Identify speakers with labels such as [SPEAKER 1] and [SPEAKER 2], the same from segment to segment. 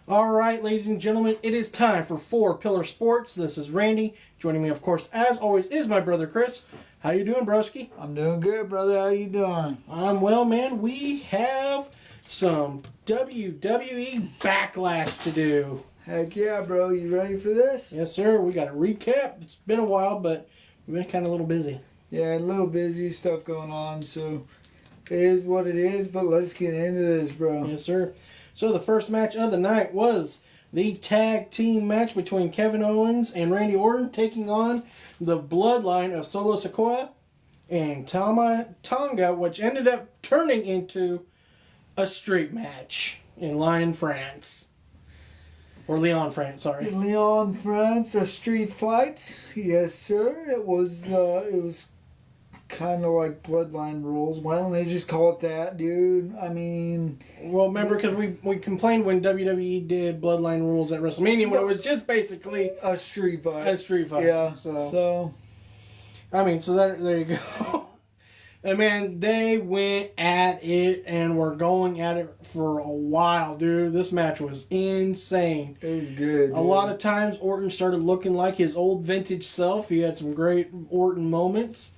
[SPEAKER 1] All right, ladies and gentlemen, it is time for Four Pillar Sports. This is Randy. Joining me, of course, as always, is my brother Chris. How you doing, broski?
[SPEAKER 2] I'm doing good, brother. How you doing?
[SPEAKER 1] I'm well, man. We have some WWE Backlash to do.
[SPEAKER 2] Heck yeah, bro. You ready for this?
[SPEAKER 1] Yes, sir. We got a recap. It's been a while, but we've been kind of a little busy.
[SPEAKER 2] Yeah, a little busy stuff going on, so it is what it is, but let's get into this, bro.
[SPEAKER 1] Yes, sir. So the first match of the night was the tag team match between Kevin Owens and Randy Orton taking on the bloodline of Solo Sikoa and Tonga, which ended up turning into a street match in Lyon, France. Or Lyon, France, sorry.
[SPEAKER 2] Lyon, France, a street fight. Yes, sir. It was kind of like bloodline rules. Why don't they just call it that, dude? I mean...
[SPEAKER 1] Well, remember, because we complained when WWE did bloodline rules at WrestleMania when it was just basically...
[SPEAKER 2] a street fight.
[SPEAKER 1] A street fight.
[SPEAKER 2] Yeah,
[SPEAKER 1] so there you go. And man, they went at it and were going at it for a while, dude. This match was insane.
[SPEAKER 2] It was good.
[SPEAKER 1] A lot of times, Orton started looking like his old vintage self. He had some great Orton moments.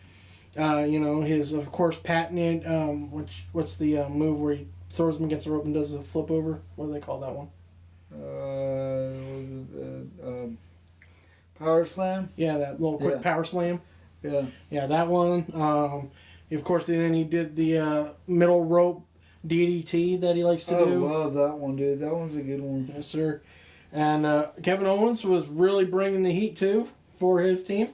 [SPEAKER 1] His, of course, patented, what's the move where he throws him against the rope and does a flip over? What do they call that one?
[SPEAKER 2] Power slam?
[SPEAKER 1] Yeah, that little quick power slam.
[SPEAKER 2] Yeah.
[SPEAKER 1] Yeah, that one. Of course, then he did the middle rope DDT that he likes to do.
[SPEAKER 2] I love that one, dude. That one's a good one.
[SPEAKER 1] Yes, sir. And Kevin Owens was really bringing the heat, too, for his team.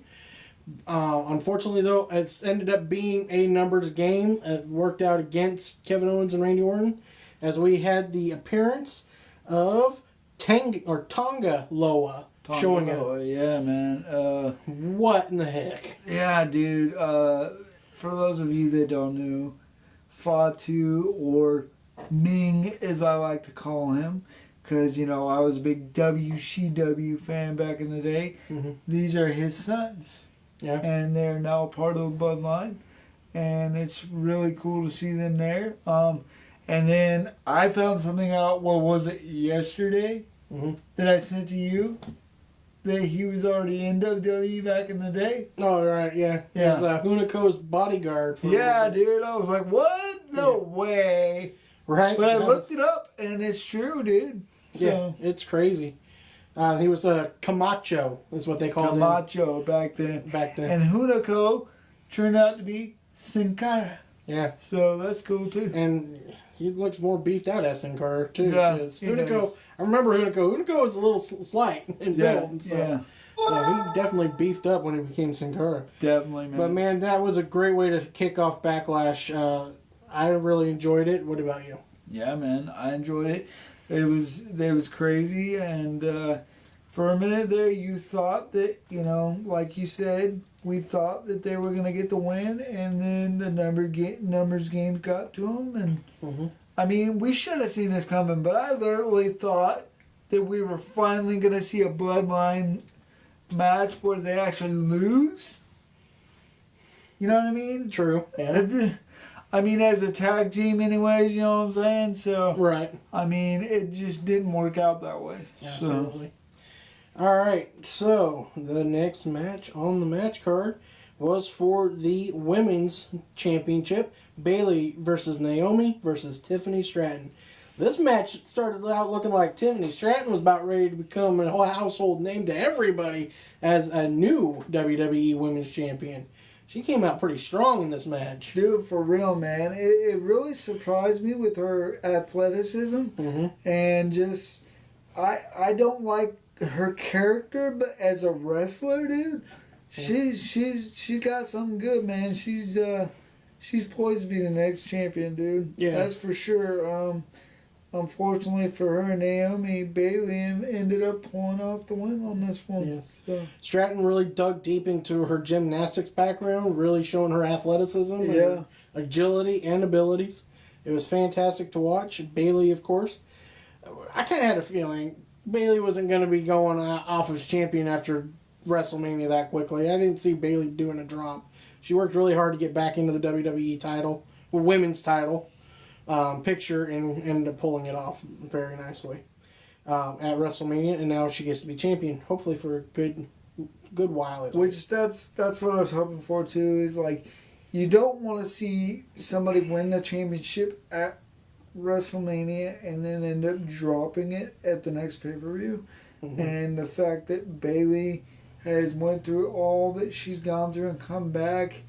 [SPEAKER 1] Unfortunately, though, it's ended up being a numbers game. It worked out against Kevin Owens and Randy Orton, as we had the appearance of Tonga Loa showing up.
[SPEAKER 2] Yeah, man.
[SPEAKER 1] What in the heck?
[SPEAKER 2] Yeah, dude. For those of you that don't know, Fatu, or Ming as I like to call him, because, I was a big WCW fan back in the day.
[SPEAKER 1] Mm-hmm.
[SPEAKER 2] These are his sons.
[SPEAKER 1] Yeah.
[SPEAKER 2] And they're now part of the bloodline. And it's really cool to see them there. And then I found something out, what was it, yesterday?
[SPEAKER 1] Mm-hmm.
[SPEAKER 2] That I sent to you? That he was already in WWE back in the day.
[SPEAKER 1] Oh, right, yeah.
[SPEAKER 2] Yeah.
[SPEAKER 1] He's Hunico's bodyguard.
[SPEAKER 2] Yeah, dude. I was like, what? No way.
[SPEAKER 1] Right?
[SPEAKER 2] But I looked it up, and it's true, dude.
[SPEAKER 1] Yeah, it's crazy. He was a Camacho, is what they called him.
[SPEAKER 2] Camacho back then. And Hunico turned out to be Sin Cara.
[SPEAKER 1] Yeah.
[SPEAKER 2] So that's cool, too.
[SPEAKER 1] And he looks more beefed out as Sin Cara, too.
[SPEAKER 2] Yeah.
[SPEAKER 1] Hunico, I remember Hunico. Hunico was a little slight in build and stuff.
[SPEAKER 2] Yeah.
[SPEAKER 1] So he definitely beefed up when he became Sin Cara.
[SPEAKER 2] Definitely, man.
[SPEAKER 1] But, man, that was a great way to kick off Backlash. I really enjoyed it. What about you?
[SPEAKER 2] Yeah, man. I enjoyed it. It was crazy, and for a minute there, you thought that, like you said, we thought that they were going to get the win, and then the numbers games got to them, and
[SPEAKER 1] mm-hmm.
[SPEAKER 2] I mean, we should have seen this coming, but I literally thought that we were finally going to see a bloodline match where they actually lose. You know what I mean?
[SPEAKER 1] True. Yeah.
[SPEAKER 2] I mean, as a tag team anyways, you know what I'm saying? So,
[SPEAKER 1] right.
[SPEAKER 2] I mean, it just didn't work out that way.
[SPEAKER 1] Absolutely. So. All right, so the next match on the match card was for the Women's Championship. Bayley versus Naomi versus Tiffany Stratton. This match started out looking like Tiffany Stratton was about ready to become a household name to everybody as a new WWE Women's Champion. She came out pretty strong in this match.
[SPEAKER 2] Dude, for real, man. It really surprised me with her athleticism.
[SPEAKER 1] Mm-hmm.
[SPEAKER 2] And just, I don't like her character, but as a wrestler, dude, she's got something good, man. She's poised to be the next champion, dude.
[SPEAKER 1] Yeah.
[SPEAKER 2] That's for sure. Unfortunately for her, Naomi, Bayley ended up pulling off the win on this one.
[SPEAKER 1] Yes.
[SPEAKER 2] So.
[SPEAKER 1] Stratton really dug deep into her gymnastics background, really showing her athleticism, and her agility and abilities. It was fantastic to watch. Bayley, of course. I kind of had a feeling Bayley wasn't going to be going off as champion after WrestleMania that quickly. I didn't see Bayley doing a drop. She worked really hard to get back into the WWE title, women's title. Picture and ended up pulling it off very nicely. at WrestleMania, and now she gets to be champion, hopefully for a good while.
[SPEAKER 2] Which that's what I was hoping for too. Is like, you don't want to see somebody win the championship at WrestleMania and then end up dropping it at the next pay-per-view.
[SPEAKER 1] Mm-hmm.
[SPEAKER 2] And the fact that Bayley has went through all that she's gone through and come back,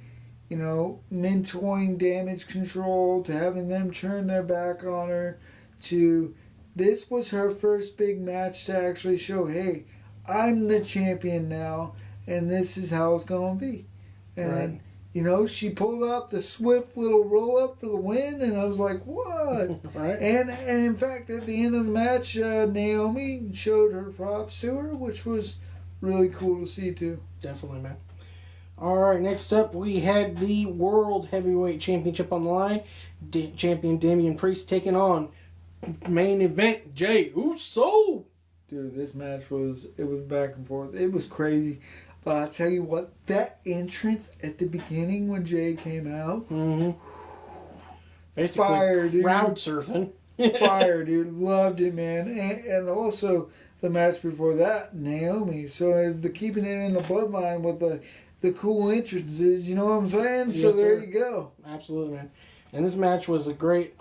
[SPEAKER 2] you know, mentoring Damage Control, to having them turn their back on her, to this was her first big match to actually show, hey, I'm the champion now, and this is how it's going to be. And,
[SPEAKER 1] right.
[SPEAKER 2] you know, she pulled out the swift little roll-up for the win, and I was like, what?
[SPEAKER 1] Right.
[SPEAKER 2] And in fact, at the end of the match, Naomi showed her props to her, which was really cool to see, too.
[SPEAKER 1] Definitely, man. All right, next up, we had the World Heavyweight Championship on the line. Champion Damian Priest taking on main event Jey Uso.
[SPEAKER 2] Dude, this match was back and forth. It was crazy. But I'll tell you what, that entrance at the beginning when Jey came out.
[SPEAKER 1] Mm-hmm. Basically,
[SPEAKER 2] fire, dude.
[SPEAKER 1] Crowd surfing.
[SPEAKER 2] Fire, dude. Loved it, man. And also the match before that, Naomi. So the keeping it in the bloodline with the cool entrances, you know what I'm saying?
[SPEAKER 1] Yes,
[SPEAKER 2] so there
[SPEAKER 1] sir.
[SPEAKER 2] you go.
[SPEAKER 1] Absolutely, man. And this match was a great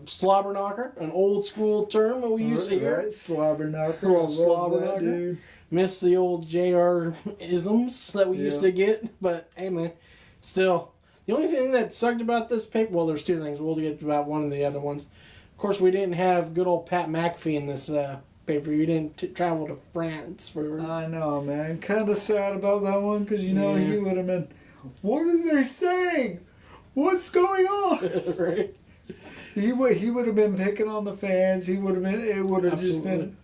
[SPEAKER 1] slobber knocker, an old school term that we used to hear.
[SPEAKER 2] Right, slobber knocker.
[SPEAKER 1] Well, slobber knocker.
[SPEAKER 2] Dude.
[SPEAKER 1] Miss the old JR isms that we used to get, but hey, man, still, the only thing that sucked about this pick, well, there's two things. We'll get about one of the other ones. Of course, we didn't have good old Pat McAfee in this pay-per-view. You didn't travel to France for.
[SPEAKER 2] I know, man. Kind of sad about that one because he would have been. What are they saying? What's going on?
[SPEAKER 1] Right.
[SPEAKER 2] He would have been picking on the fans. He would have been. It would have just been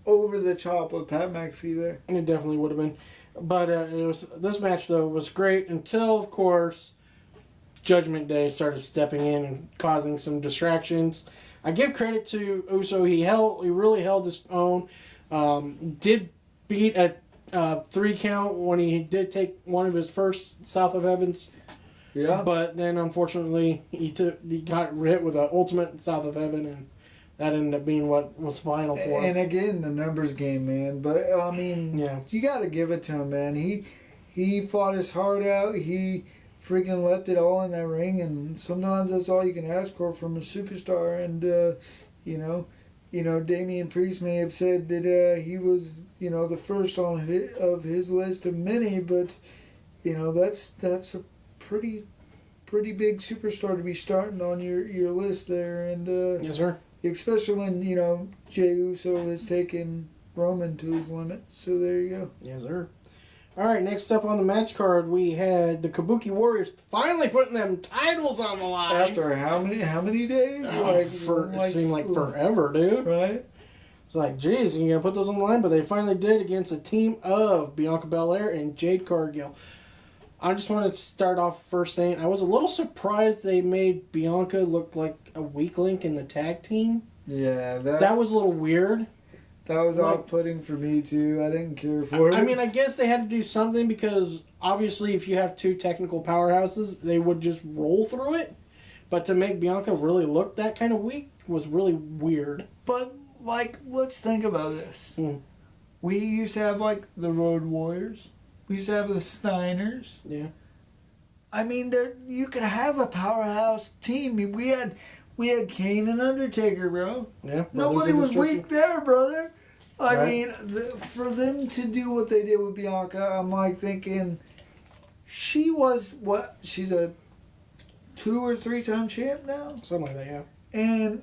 [SPEAKER 2] over the top with Pat McAfee there.
[SPEAKER 1] It definitely would have been, but this match though was great until, of course, Judgment Day started stepping in and causing some distractions. I give credit to Uso. He really held his own. Did beat a 3 count when he did take one of his first South of Heavens.
[SPEAKER 2] Yeah.
[SPEAKER 1] But then unfortunately he got hit with an ultimate South of Heaven, and that ended up being what was final for him.
[SPEAKER 2] And again, the numbers game, man. But I mean, you got to give it to him, man. He fought his heart out. He freaking left it all in that ring, and sometimes that's all you can ask for from a superstar. And you know, Damian Priest may have said that he was, you know, the first on his list of many, but you know that's a pretty big superstar to be starting on your list there. And
[SPEAKER 1] yes, sir.
[SPEAKER 2] Especially when, you know, Jey Uso has taken Roman to his limit. So there you go.
[SPEAKER 1] Yes, sir. All right, next up on the match card, we had the Kabuki Warriors finally putting them titles on the line.
[SPEAKER 2] After how many days?
[SPEAKER 1] It seemed like forever, dude.
[SPEAKER 2] Right?
[SPEAKER 1] It's like, geez, you're going to put those on the line? But they finally did against a team of Bianca Belair and Jade Cargill. I just want to start off first saying I was a little surprised they made Bianca look like a weak link in the tag team.
[SPEAKER 2] Yeah,
[SPEAKER 1] that was a little weird.
[SPEAKER 2] That was off-putting for me too. I didn't care for it.
[SPEAKER 1] I mean, I guess they had to do something because obviously if you have two technical powerhouses, they would just roll through it. But to make Bianca really look that kind of weak was really weird.
[SPEAKER 2] But, like, let's think about this. We used to have, like, the Road Warriors. We used to have the Steiners.
[SPEAKER 1] Yeah.
[SPEAKER 2] I mean, you could have a powerhouse team. We had Kane and Undertaker, bro.
[SPEAKER 1] Yeah.
[SPEAKER 2] Nobody was weak there, brother. I
[SPEAKER 1] Right.
[SPEAKER 2] mean, for them to do what they did with Bianca, I'm like thinking, she was what? She's a 2 or 3 time champ now.
[SPEAKER 1] Something like that, yeah.
[SPEAKER 2] And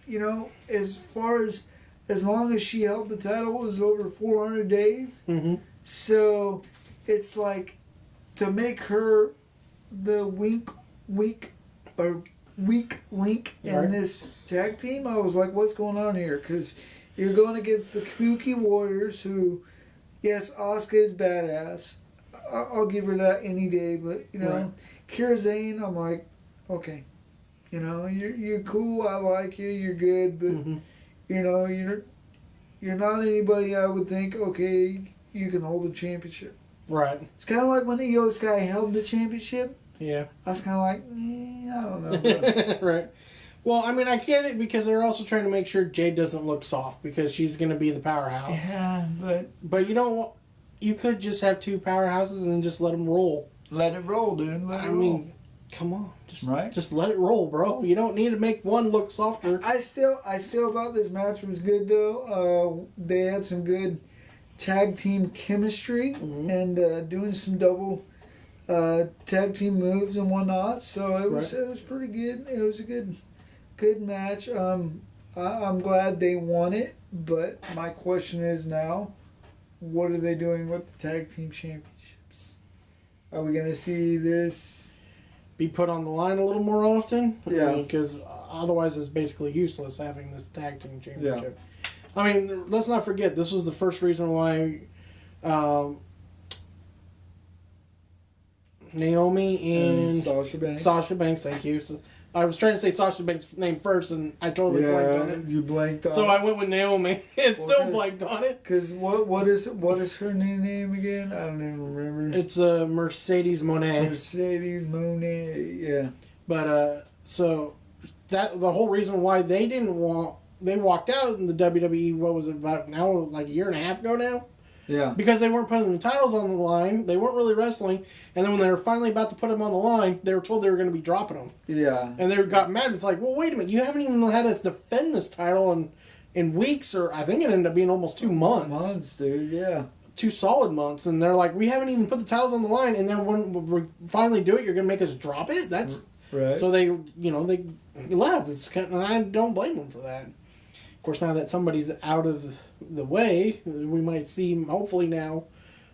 [SPEAKER 2] you know, as long as she held the title, it was over 400 days.
[SPEAKER 1] Mm-hmm.
[SPEAKER 2] So it's like to make her the weak link in this tag team. I was like, what's going on here? Because you're going against the Kabuki Warriors, who, yes, Asuka is badass. I'll give her that any day. But you know, Kira Zane, I'm like, okay, you know, you're cool. I like you. You're good, but you know, you're not anybody I would think. Okay, you can hold the championship.
[SPEAKER 1] Right.
[SPEAKER 2] It's kind of like when Io Sky held the championship.
[SPEAKER 1] Yeah.
[SPEAKER 2] I was kind of like, I don't know. Bro.
[SPEAKER 1] Right. Well, I mean, I get it because they're also trying to make sure Jade doesn't look soft because she's going to be the powerhouse.
[SPEAKER 2] Yeah,
[SPEAKER 1] But you don't. You could just have two powerhouses and just let them roll.
[SPEAKER 2] let it roll, dude. Let it roll.
[SPEAKER 1] Come on, just let it roll, bro. You don't need to make one look softer.
[SPEAKER 2] I still thought this match was good though. They had some good tag team chemistry and doing some double tag team moves and whatnot. So it was pretty good. It was a good match. I'm glad they won it, but my question is now, what are they doing with the tag team championships? Are we gonna see this
[SPEAKER 1] be put on the line a little more often?
[SPEAKER 2] Yeah.
[SPEAKER 1] Because otherwise it's basically useless having this tag team championship. Yeah. I mean, let's not forget, this was the first reason why Naomi and Sasha Banks, thank you. So, I was trying to say Sasha Banks' name first, and I totally blanked on it.
[SPEAKER 2] You blanked on it.
[SPEAKER 1] So I went with Naomi, and still blanked on it.
[SPEAKER 2] Because what is her new name again? I don't even remember.
[SPEAKER 1] It's Mercedes Moné.
[SPEAKER 2] Mercedes Moné, yeah.
[SPEAKER 1] But so that the whole reason why they walked out in the WWE. What was it about now? Like a year and a half ago now.
[SPEAKER 2] Yeah.
[SPEAKER 1] Because they weren't putting the titles on the line. They weren't really wrestling. And then when they were finally about to put them on the line, they were told they were going to be dropping them.
[SPEAKER 2] Yeah.
[SPEAKER 1] And they got mad. It's like, well, wait a minute. You haven't even had us defend this title in weeks, or I think it ended up being almost 2 months.
[SPEAKER 2] Months, dude, yeah.
[SPEAKER 1] 2 solid months. And they're like, we haven't even put the titles on the line. And then when we finally do it, you're going to make us drop it? That's...
[SPEAKER 2] Right.
[SPEAKER 1] So they left. And I don't blame them for that. Of course, now that somebody's out of the way, we might see, hopefully now,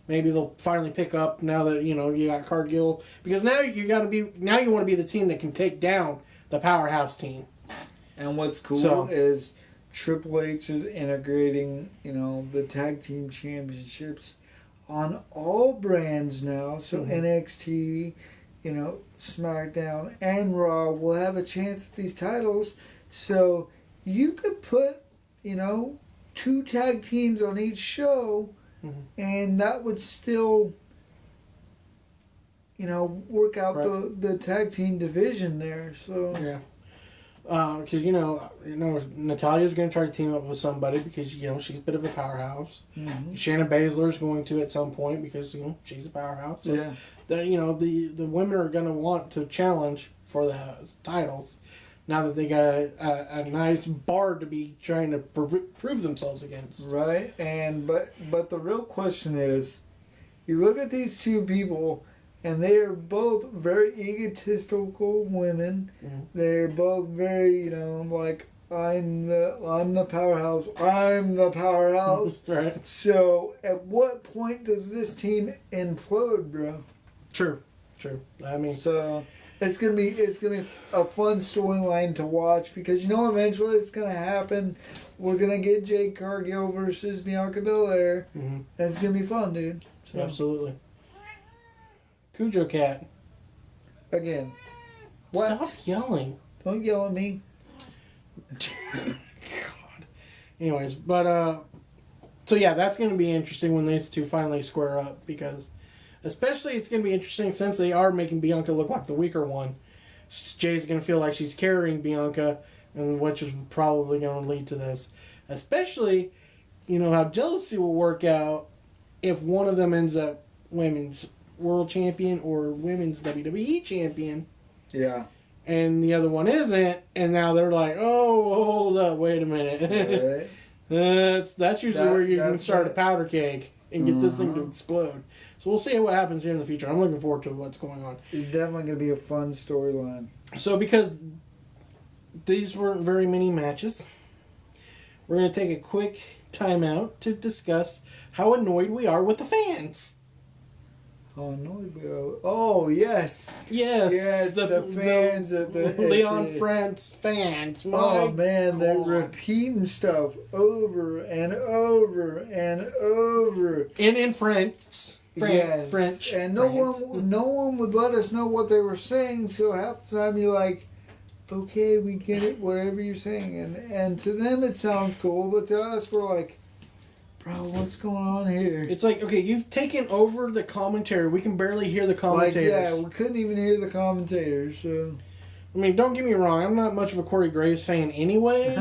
[SPEAKER 1] maybe they'll finally pick up now that, you got Cargill. Because now you want to be the team that can take down the powerhouse team.
[SPEAKER 2] And what's cool is Triple H is integrating, the tag team championships on all brands now. So NXT, SmackDown and Raw will have a chance at these titles. So you could put, 2 tag teams on each show, and that would still, work out the tag team division there. So
[SPEAKER 1] yeah, because Natalia's going to try to team up with somebody because she's a bit of a powerhouse. Shayna Baszler's going to at some point because she's a powerhouse. So
[SPEAKER 2] yeah,
[SPEAKER 1] the women are going to want to challenge for the titles. Now that they got a nice bar to be trying to prove themselves against.
[SPEAKER 2] Right, but the real question is, you look at these two people, and they are both very egotistical women. They're both very, like, I'm the powerhouse. I'm the powerhouse.
[SPEAKER 1] Right.
[SPEAKER 2] So, at what point does this team implode, bro?
[SPEAKER 1] True. I mean,
[SPEAKER 2] so. It's gonna be a fun storyline to watch because eventually it's gonna happen. We're gonna get Jade Cargill versus Bianca Belair. And it's gonna be fun, dude. So.
[SPEAKER 1] Absolutely. Cujo Cat.
[SPEAKER 2] Again. What?
[SPEAKER 1] Stop yelling.
[SPEAKER 2] Don't yell at me.
[SPEAKER 1] God. Anyways, but so yeah, that's gonna be interesting when these two finally square up because. Especially, it's going to be interesting since they are making Bianca look like the weaker one. Jade's going to feel like she's carrying Bianca, and which is probably going to lead to this. Especially, how jealousy will work out if one of them ends up women's world champion or women's WWE champion.
[SPEAKER 2] Yeah.
[SPEAKER 1] And the other one isn't, and now they're like, oh, hold up, wait a minute.
[SPEAKER 2] Right.
[SPEAKER 1] That's usually where you can start a powder keg and get this thing to explode. So we'll see what happens here in the future. I'm looking forward to what's going on.
[SPEAKER 2] It's definitely going to be a fun storyline.
[SPEAKER 1] So because these weren't very many matches, we're going to take a quick timeout to discuss how annoyed we are with the fans.
[SPEAKER 2] How annoyed we are. Oh, yes.
[SPEAKER 1] Yes.
[SPEAKER 2] The fans.
[SPEAKER 1] The Leon France fans.
[SPEAKER 2] Oh, man. They're repeating stuff over and over and over.
[SPEAKER 1] In French.
[SPEAKER 2] Yes.
[SPEAKER 1] French.
[SPEAKER 2] And no one would let us know what they were saying, so half the time you're like, okay, we get it, whatever you're saying. And to them it sounds cool, but to us we're like, bro, what's going on here?
[SPEAKER 1] It's like, okay, you've taken over the commentary. We can barely hear the commentators.
[SPEAKER 2] Like, yeah, we couldn't even hear the commentators, so...
[SPEAKER 1] I mean, don't get me wrong. I'm not much of a Corey Graves fan anyways.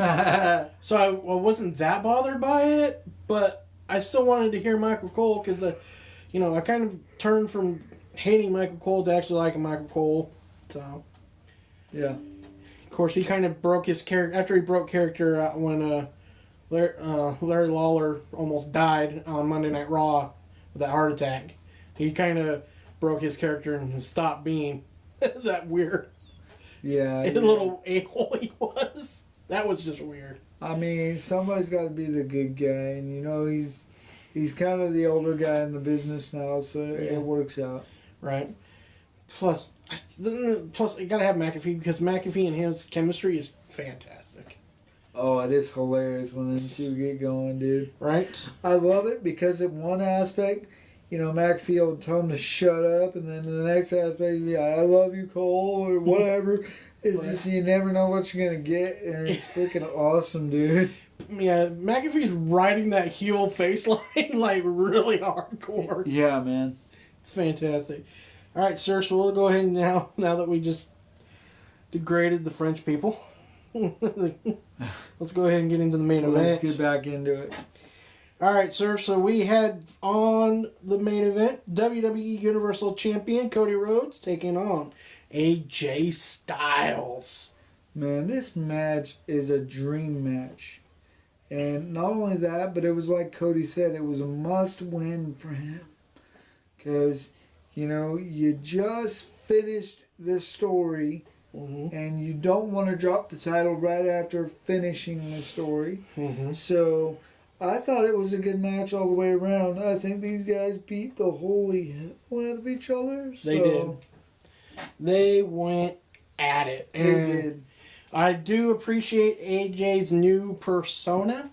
[SPEAKER 1] So I wasn't that bothered by it. But I still wanted to hear Michael Cole because, I kind of turned from hating Michael Cole to actually liking Michael Cole. So.
[SPEAKER 2] Yeah.
[SPEAKER 1] Of course, he kind of broke his character after he broke character when Larry Lawler almost died on Monday Night Raw with that heart attack. He kind of broke his character and stopped being that weird.
[SPEAKER 2] Yeah.
[SPEAKER 1] Little a-hole he was. That was just weird.
[SPEAKER 2] I mean, somebody's got to be the good guy, and he's kind of the older guy in the business now, so it works out.
[SPEAKER 1] Right. Plus, you gotta have McAfee because McAfee and his chemistry is fantastic.
[SPEAKER 2] Oh, it is hilarious when them two get going, dude.
[SPEAKER 1] Right?
[SPEAKER 2] I love it because in one aspect, McAfee will tell him to shut up, and then in the next aspect, he'll be like, I love you, Cole, or whatever. It's just you never know what you're going to get, and it's freaking awesome, dude.
[SPEAKER 1] Yeah, McAfee's riding that heel face line like really hardcore.
[SPEAKER 2] Yeah, man.
[SPEAKER 1] It's fantastic. All right, sir, so we'll go ahead now that we just degraded the French people. Let's go ahead and get into the main event.
[SPEAKER 2] Let's get back into it.
[SPEAKER 1] All right, sir, so we had on the main event WWE Universal Champion Cody Rhodes taking on AJ Styles.
[SPEAKER 2] Man, this match is a dream match. And not only that, but it was like Cody said, it was a must-win for him. Because, you just finished the story, and you don't want to drop the title right after finishing the story. So, I thought it was a good match all the way around. I think these guys beat the holy hell out of each other.
[SPEAKER 1] They did. They went at it.
[SPEAKER 2] They did.
[SPEAKER 1] I do appreciate AJ's new persona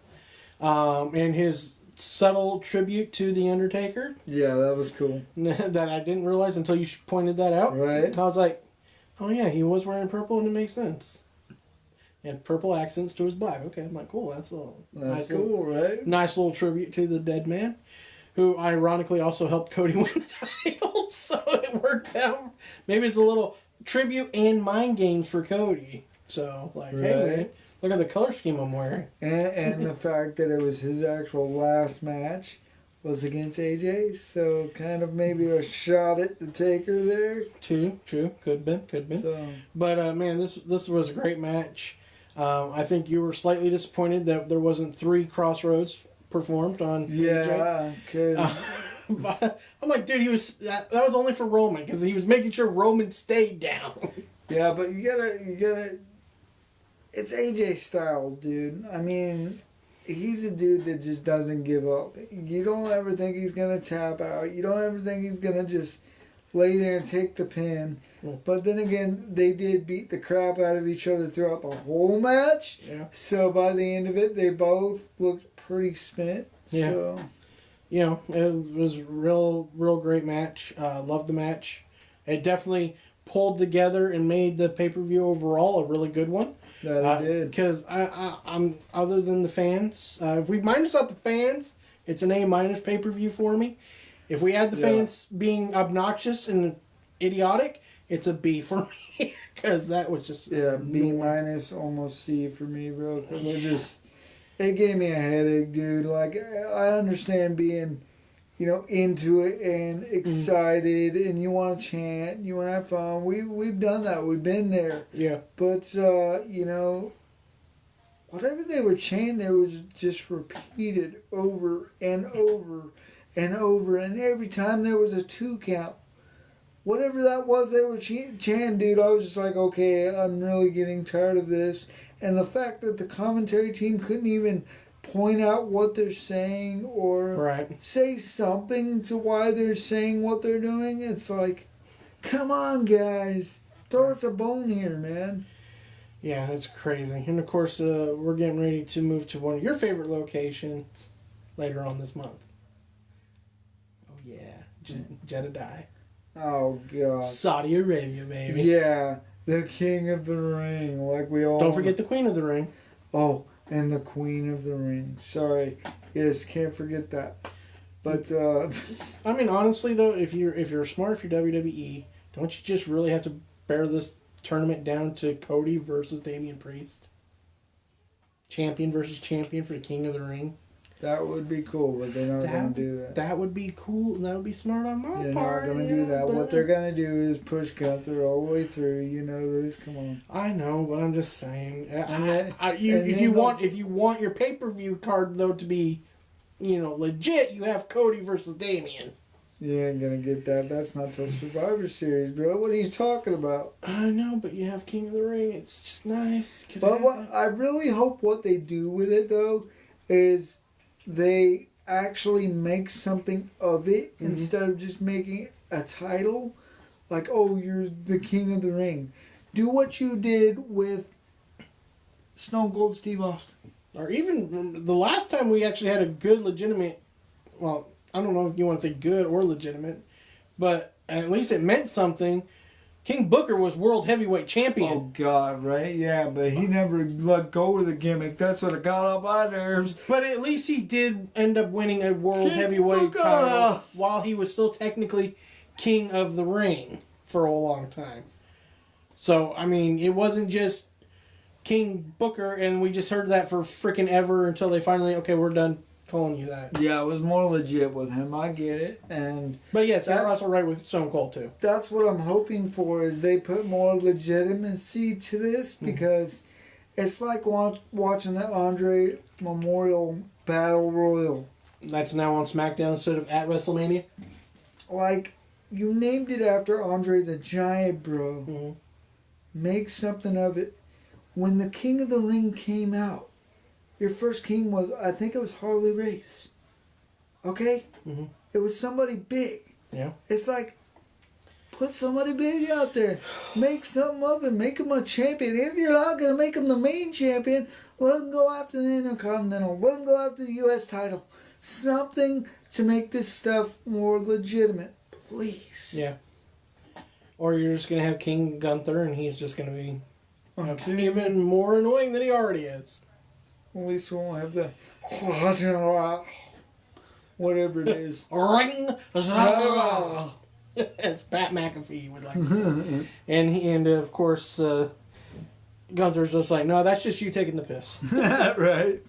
[SPEAKER 1] and his subtle tribute to The Undertaker.
[SPEAKER 2] Yeah, that was cool.
[SPEAKER 1] That I didn't realize until you pointed that out.
[SPEAKER 2] Right.
[SPEAKER 1] I was like, oh yeah, he was wearing purple and it makes sense. He had purple accents to his black. Okay, I'm like, cool, that's
[SPEAKER 2] cool, right?
[SPEAKER 1] Nice little tribute to the dead man, who ironically also helped Cody win the title, so it worked out. Maybe it's a little tribute and mind games for Cody. So, hey man, look at the color scheme I'm wearing.
[SPEAKER 2] And the fact that it was his actual last match was against AJ, so kind of maybe a shot at the Taker there.
[SPEAKER 1] True. Could have been.
[SPEAKER 2] So.
[SPEAKER 1] But, man, this was a great match. I think you were slightly disappointed that there wasn't 3 Crossroads performed on AJ.
[SPEAKER 2] Yeah, because...
[SPEAKER 1] I'm like, dude, that was only for Roman, because he was making sure Roman stayed down.
[SPEAKER 2] Yeah, but you gotta... It's AJ Styles, dude. I mean, he's a dude that just doesn't give up. You don't ever think he's going to tap out. You don't ever think he's going to just lay there and take the pin. But then again, they did beat the crap out of each other throughout the whole match.
[SPEAKER 1] Yeah.
[SPEAKER 2] So by the end of it, they both looked pretty spent.
[SPEAKER 1] Yeah.
[SPEAKER 2] So.
[SPEAKER 1] It was a real great match. Loved the match. It definitely pulled together and made the pay-per-view overall a really good one.
[SPEAKER 2] That it did.
[SPEAKER 1] Because I'm other than the fans, if we minus out the fans, it's an A- pay-per-view for me. If we add the fans being obnoxious and idiotic, it's a B for me. Because that was just...
[SPEAKER 2] Yeah, B-, almost C for me, bro. Because it gave me a headache, dude. Like, I understand being... into it and excited, and you want to chant, you want to have fun. We've done that. We've been there.
[SPEAKER 1] Yeah.
[SPEAKER 2] But, whatever they were chanting, it was just repeated over and over and over. And every time there was a 2 count, whatever that was they were chanting, dude, I was just like, okay, I'm really getting tired of this. And the fact that the commentary team couldn't even point out what they're saying or say something to why they're saying what they're doing. It's like, come on, guys. Throw us a bone here, man.
[SPEAKER 1] Yeah, it's crazy. And, of course, we're getting ready to move to one of your favorite locations later on this month. Oh, yeah. Jeddah.
[SPEAKER 2] Oh, God.
[SPEAKER 1] Saudi Arabia, baby.
[SPEAKER 2] Yeah. The King of the Ring. Like we all...
[SPEAKER 1] Don't forget the Queen of the Ring.
[SPEAKER 2] Oh, and the Queen of the Ring. Sorry. Yes, can't forget that. But,
[SPEAKER 1] I mean, honestly, though, if you're smart for WWE, don't you just really have to bear this tournament down to Cody versus Damian Priest. Champion versus champion for the King of the Ring.
[SPEAKER 2] That would be cool, but they're not going to do that.
[SPEAKER 1] That would be cool, and that would be smart on my part.
[SPEAKER 2] They're not going to do that. What they're going to do is push Gunther all the way through. You know this. Come on.
[SPEAKER 1] I know, but I'm just saying.
[SPEAKER 2] If
[SPEAKER 1] you want your pay-per-view card though to be, legit, you have Cody versus Damian.
[SPEAKER 2] You ain't gonna get that. That's not till Survivor Series, bro. What are you talking about?
[SPEAKER 1] I know, but you have King of the Ring. It's just nice.
[SPEAKER 2] But what I really hope what they do with it though is they actually make something of it instead of just making a title. Like, oh, you're the King of the Ring. Do what you did with Stone Cold Steve Austin.
[SPEAKER 1] Or even the last time we actually had a good, legitimate, well, I don't know if you want to say good or legitimate, but at least it meant something. King Booker was World Heavyweight Champion.
[SPEAKER 2] Oh, God, right? Yeah, but he never let go of the gimmick. That's what got on my nerves.
[SPEAKER 1] But at least he did end up winning a World Heavyweight title while he was still technically King of the Ring for a long time. So, I mean, it wasn't just King Booker, and we just heard that for freaking ever until they finally, okay, we're done calling you that.
[SPEAKER 2] Yeah, it was more legit with him. I get it.
[SPEAKER 1] But yes, you're also right with Stone Cold too.
[SPEAKER 2] That's what I'm hoping for, is they put more legitimacy to this, because it's like watching the Andre Memorial Battle Royal.
[SPEAKER 1] That's now on SmackDown instead of at WrestleMania?
[SPEAKER 2] Like, you named it after Andre the Giant, bro.
[SPEAKER 1] Mm-hmm.
[SPEAKER 2] Make something of it. When the King of the Ring came out, your first king was, I think it was Harley Race. Okay?
[SPEAKER 1] Mm-hmm.
[SPEAKER 2] It was somebody big.
[SPEAKER 1] Yeah.
[SPEAKER 2] It's like, put somebody big out there. Make something of him. Make him a champion. If you're not going to make him the main champion, let him go after the Intercontinental. Let him go after the U.S. title. Something to make this stuff more legitimate. Please.
[SPEAKER 1] Yeah. Or you're just going to have King Gunther, and he's just going to be even more annoying than he already is.
[SPEAKER 2] At least we won't have the whatever it is.
[SPEAKER 1] Ring. As Pat McAfee would like to say. and of course, Gunther's just like, no, that's just you taking the piss.
[SPEAKER 2] Right.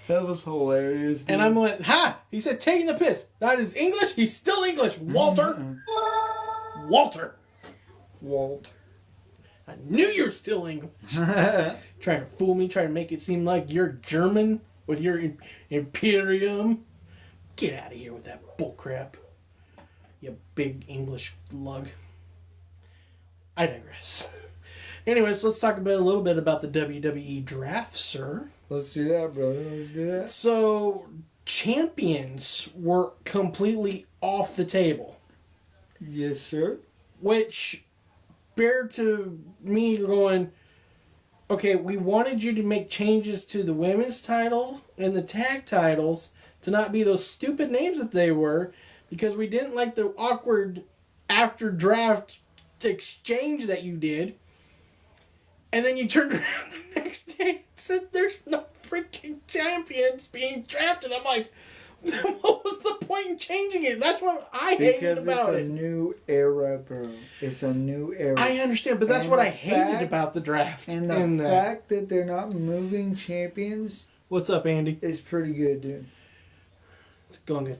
[SPEAKER 2] That was hilarious. Dude.
[SPEAKER 1] And I'm like, ha! He said taking the piss. That is English. He's still English. Walter. Walter. I knew you were still English. Trying to fool me, trying to make it seem like you're German with your Imperium. Get out of here with that bullcrap. You big English lug. I digress. Anyways, let's talk a little bit about the WWE draft, sir.
[SPEAKER 2] Let's do that, brother. Let's do that.
[SPEAKER 1] So, champions were completely off the table.
[SPEAKER 2] Yes, sir.
[SPEAKER 1] Which, bear to me going, okay, we wanted you to make changes to the women's title and the tag titles to not be those stupid names that they were, because we didn't like the awkward after draft exchange that you did. And then you turned around the next day and said there's no freaking champions being drafted. I'm like, what was the point in changing it? That's what I hated about it.
[SPEAKER 2] Because it's a new era, bro. It's a new era.
[SPEAKER 1] I understand, but that's what I hated about the draft.
[SPEAKER 2] And the fact that they're not moving champions...
[SPEAKER 1] What's up, Andy?
[SPEAKER 2] ...is pretty good, dude.
[SPEAKER 1] It's going good.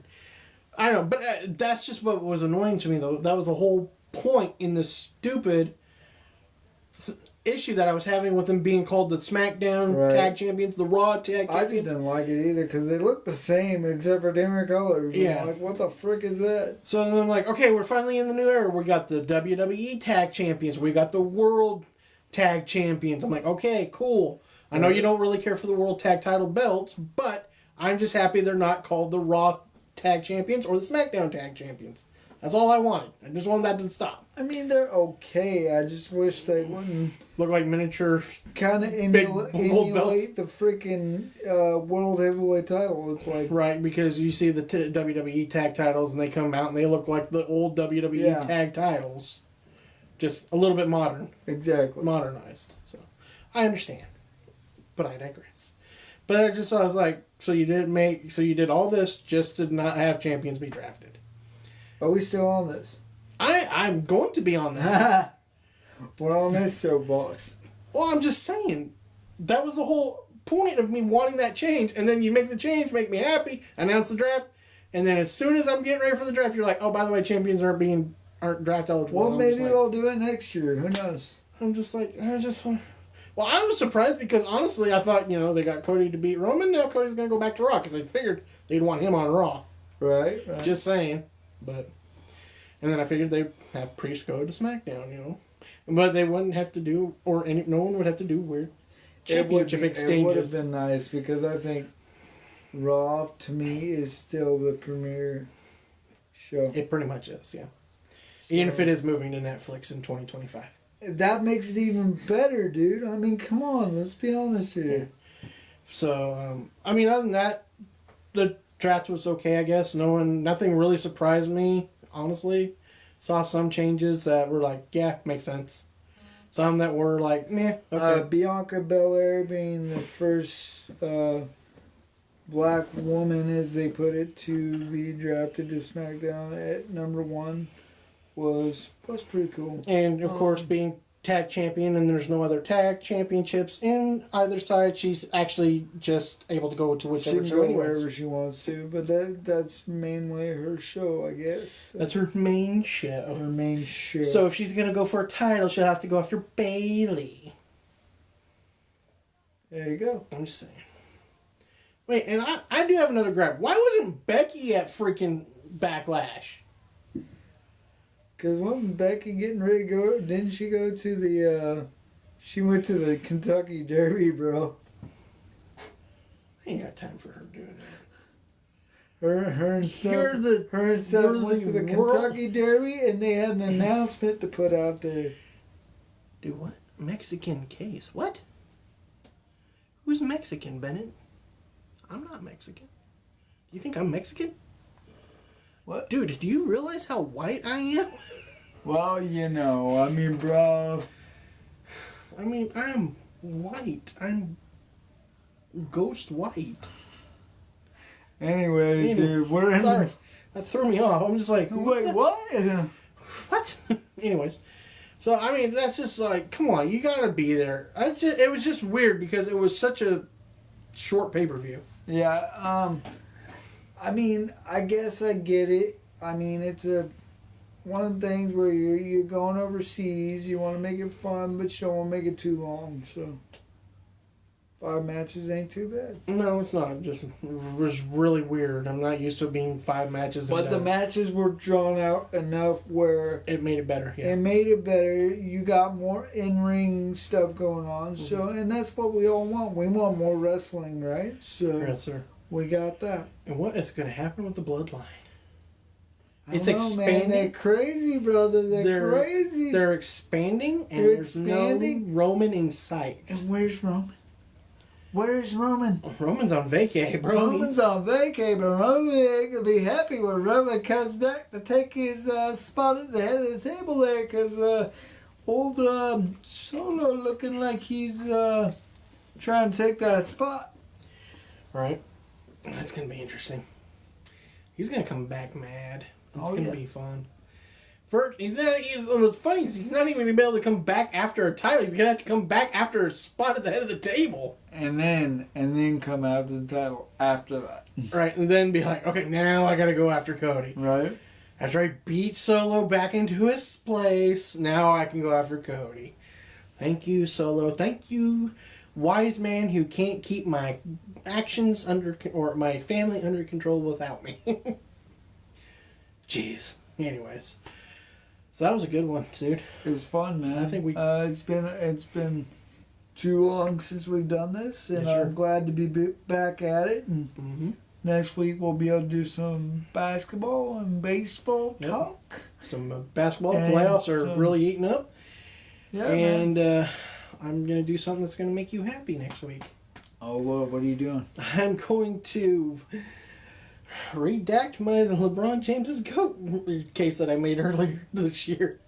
[SPEAKER 1] I know, but that's just what was annoying to me, though. That was the whole point in this stupid issue that I was having with them being called the SmackDown Tag Champions, the Raw Tag Champions.
[SPEAKER 2] I just didn't like it either because they look the same except for different colors.
[SPEAKER 1] Yeah.
[SPEAKER 2] I'm like, what the frick is that?
[SPEAKER 1] So then I'm like, okay, we're finally in the new era. We got the WWE Tag Champions. We got the World Tag Champions. I'm like, okay, cool. I know you don't really care for the World Tag Title belts, but I'm just happy they're not called the Raw Tag Champions or the SmackDown Tag Champions. That's all I wanted. I just wanted that to stop.
[SPEAKER 2] I mean, they're okay. I just wish they wouldn't...
[SPEAKER 1] Look like miniature...
[SPEAKER 2] Kind of emulate the freaking World Heavyweight title. It's like...
[SPEAKER 1] Right, because you see the WWE tag titles and they come out and they look like the old WWE tag titles. Just a little bit modern.
[SPEAKER 2] Exactly.
[SPEAKER 1] Modernized. So, I understand. But I digress. But I was like, so you did all this just to not have champions be drafted.
[SPEAKER 2] Are we still on this?
[SPEAKER 1] I'm going to be on this.
[SPEAKER 2] We're on this soapbox.
[SPEAKER 1] Well, I'm just saying, that was the whole point of me wanting that change. And then you make the change, make me happy, announce the draft, and then as soon as I'm getting ready for the draft, you're like, oh, by the way, champions aren't draft eligible.
[SPEAKER 2] Well, maybe they'll do it next year. Who knows?
[SPEAKER 1] I'm just like, well, I was surprised because honestly, I thought, they got Cody to beat Roman. Now Cody's going to go back to Raw because they figured they'd want him on Raw.
[SPEAKER 2] Right.
[SPEAKER 1] Just saying. And then I figured they'd have Priest go to SmackDown, But they wouldn't have to do, no one would have to do weird championship exchanges.
[SPEAKER 2] It would have been nice because I think Raw, to me, is still the premier show.
[SPEAKER 1] It pretty much is, yeah. So, even if it is moving to Netflix in 2025.
[SPEAKER 2] That makes it even better, dude. I mean, come on, let's be honest here.
[SPEAKER 1] Yeah. So, other than that, the draft was okay, I guess. Nothing really surprised me, honestly. Saw some changes that were like, yeah, makes sense. Some that were like, meh, okay.
[SPEAKER 2] Bianca Belair being the first black woman, as they put it, to be drafted to SmackDown at number 1 was pretty cool.
[SPEAKER 1] And, of course, being tag champion, and there's no other tag championships in either side, she's actually just able to go to whichever show anyways.
[SPEAKER 2] Wherever she wants to, but that's mainly her show, I guess.
[SPEAKER 1] That's her main show.
[SPEAKER 2] Her main show.
[SPEAKER 1] So if she's going to go for a title, she'll have to go after Bayley.
[SPEAKER 2] There you go.
[SPEAKER 1] I'm just saying. Wait, and I do have another gripe. Why wasn't Becky at freaking Backlash?
[SPEAKER 2] Because wasn't Becky getting ready to go? Didn't she go to the, she went to the Kentucky Derby, bro.
[SPEAKER 1] I ain't got time for her doing that.
[SPEAKER 2] Her and Seth went to the Kentucky Derby, and they had an announcement to put out there.
[SPEAKER 1] Do what? Mexican case. What? Who's Mexican, Bennett? I'm not Mexican. Do you think I'm Mexican?
[SPEAKER 2] What?
[SPEAKER 1] Dude, do you realize how white I am?
[SPEAKER 2] Well, bro.
[SPEAKER 1] I'm white. I'm ghost white.
[SPEAKER 2] Anyways, dude, we're in.
[SPEAKER 1] Sorry, that threw me off. I'm just like,
[SPEAKER 2] wait, what?
[SPEAKER 1] What? Anyways, so that's just like, come on, you gotta be there. It was just weird because it was such a short pay-per-view.
[SPEAKER 2] Yeah. I guess I get it. It's one of the things where you're going overseas. You want to make it fun, but you don't want to make it too long. So 5 matches ain't too bad.
[SPEAKER 1] No, it's not. It was really weird. I'm not used to it being 5 matches.
[SPEAKER 2] But the matches were drawn out enough where
[SPEAKER 1] it made it better. Yeah.
[SPEAKER 2] It made it better. You got more in-ring stuff going on. Mm-hmm. So, and that's what we all want. We want more wrestling, right? So
[SPEAKER 1] yes, sir.
[SPEAKER 2] We got that.
[SPEAKER 1] And what is going to happen with the bloodline?
[SPEAKER 2] It's expanding. Man, they're crazy, brother. They're crazy.
[SPEAKER 1] They're expanding, and there's no Roman in sight.
[SPEAKER 2] And where's Roman? Where's Roman?
[SPEAKER 1] Roman's on vacay, bro.
[SPEAKER 2] Roman's on vacay, but Roman ain't going to be happy when Roman comes back to take his spot at the head of the table there, because old Solo looking like he's trying to take that spot.
[SPEAKER 1] Right. That's going to be interesting. He's going to come back mad. It's going to be fun. What's funny is he's not even going to be able to come back after a title. He's going to have to come back after a spot at the head of the table.
[SPEAKER 2] And then come after the title after that.
[SPEAKER 1] Right, and then be like, okay, now I got to go after Cody.
[SPEAKER 2] Right.
[SPEAKER 1] After I beat Solo back into his place, now I can go after Cody. Thank you, Solo. Thank you, wise man who can't keep my actions or my family under control without me. Jeez. Anyways, so that was a good one, dude.
[SPEAKER 2] It was fun, man.
[SPEAKER 1] I think we.
[SPEAKER 2] It's been too long since we've done this, and yes, I'm glad to be back at it. And next week we'll be able to do some basketball and baseball talk.
[SPEAKER 1] Some basketball playoffs are really eating up.
[SPEAKER 2] Yeah,
[SPEAKER 1] and I'm gonna do something that's gonna make you happy next week.
[SPEAKER 2] Oh, what are you doing?
[SPEAKER 1] I'm going to redact my LeBron James's GOAT case that I made earlier this year.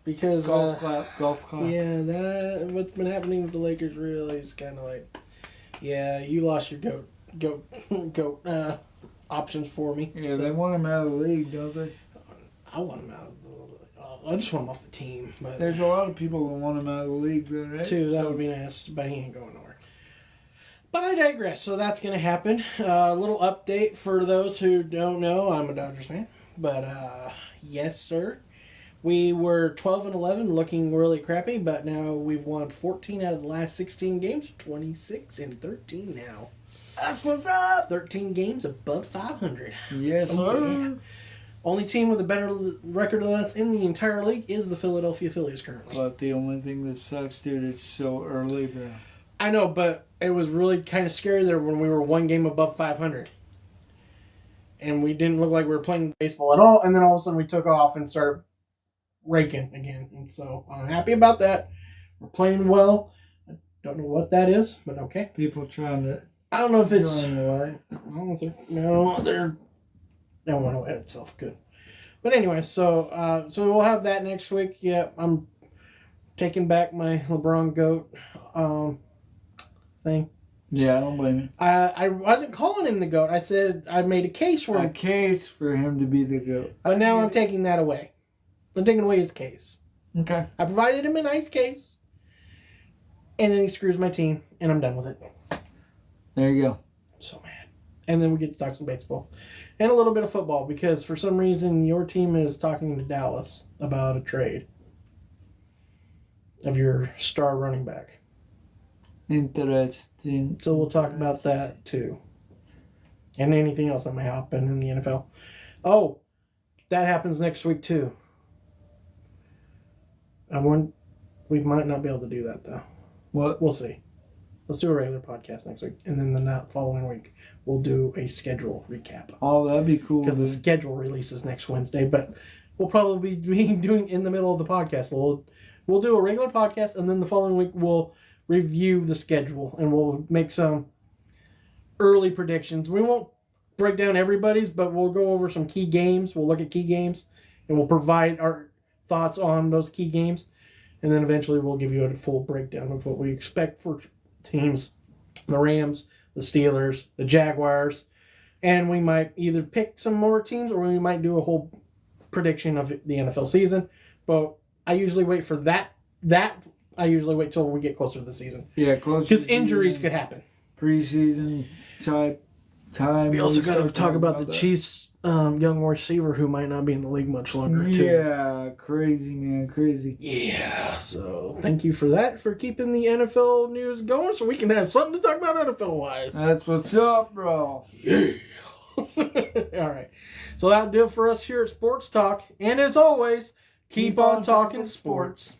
[SPEAKER 1] Because
[SPEAKER 2] golf clap.
[SPEAKER 1] Yeah, what's been happening with the Lakers really is kind of like, yeah, you lost your GOAT options for me.
[SPEAKER 2] Yeah, so, they want him out of the league, don't they?
[SPEAKER 1] I want him out of the league. Oh, I just want him off the team. But
[SPEAKER 2] There's a lot of people that want him out of the league, though, right?
[SPEAKER 1] too, that would be nice, but he ain't going nowhere. But I digress. So that's going to happen. A little update for those who don't know. I'm a Dodgers fan. But, yes, sir. We were 12-11, looking really crappy, but now we've won 14 out of the last 16 games, 26-13 now.
[SPEAKER 2] That's what's up.
[SPEAKER 1] 13 games above 500.
[SPEAKER 2] Yes, sir.
[SPEAKER 1] Only team with a better record than us in the entire league is the Philadelphia Phillies currently.
[SPEAKER 2] But the only thing that sucks, dude, it's so early, bro.
[SPEAKER 1] I know, but it was really kind of scary there when we were one game above 500. And we didn't look like we were playing baseball at all, and then all of a sudden we took off and started raking again. And so I'm happy about that. We're playing well. I don't know what that is, but okay.
[SPEAKER 2] People trying to...
[SPEAKER 1] I don't know if it's...
[SPEAKER 2] join the light.
[SPEAKER 1] I don't know if they're... That went away itself. Good. But anyway, so we'll have that next week. Yeah, I'm taking back my LeBron GOAT thing.
[SPEAKER 2] Yeah, I don't blame you.
[SPEAKER 1] I wasn't calling him the GOAT. I said I made a case for him.
[SPEAKER 2] A case for him to be the GOAT.
[SPEAKER 1] But now I'm taking that away. I'm taking away his case.
[SPEAKER 2] Okay.
[SPEAKER 1] I provided him a nice case. And then he screws my team. And I'm done with it.
[SPEAKER 2] There you go.
[SPEAKER 1] So mad. And then we get to talk some baseball. And a little bit of football. Because for some reason your team is talking to Dallas about a trade of your star running back.
[SPEAKER 2] Interesting.
[SPEAKER 1] So we'll talk about that too. And anything else that may happen in the NFL. Oh, that happens next week too. We might not be able to do that though.
[SPEAKER 2] What?
[SPEAKER 1] We'll see. Let's do a regular podcast next week. And then the following week, we'll do a schedule recap.
[SPEAKER 2] Oh, that'd be cool.
[SPEAKER 1] Because the schedule releases next Wednesday. But we'll probably be doing in the middle of the podcast. We'll do a regular podcast. And then the following week, we'll review the schedule. And we'll make some early predictions. We won't break down everybody's, but we'll go over some key games. We'll look at key games. And we'll provide our thoughts on those key games. And then eventually we'll give you a full breakdown of what we expect for teams, the Rams, the Steelers, the Jaguars, and we might either pick some more teams or we might do a whole prediction of the NFL season. But I usually wait for that. I usually wait till we get closer to the season.
[SPEAKER 2] Yeah, closer.
[SPEAKER 1] Because injuries could happen.
[SPEAKER 2] Preseason type time.
[SPEAKER 1] We also got to talk about the Chiefs' young receiver who might not be in the league much longer, too.
[SPEAKER 2] Yeah, crazy, man, crazy.
[SPEAKER 1] Yeah, so thank you for that, for keeping the NFL news going so we can have something to talk about NFL-wise.
[SPEAKER 2] That's what's up, bro.
[SPEAKER 1] Yeah. All right. So that'll do it for us here at Sports Talk. And as always, keep on talking sports.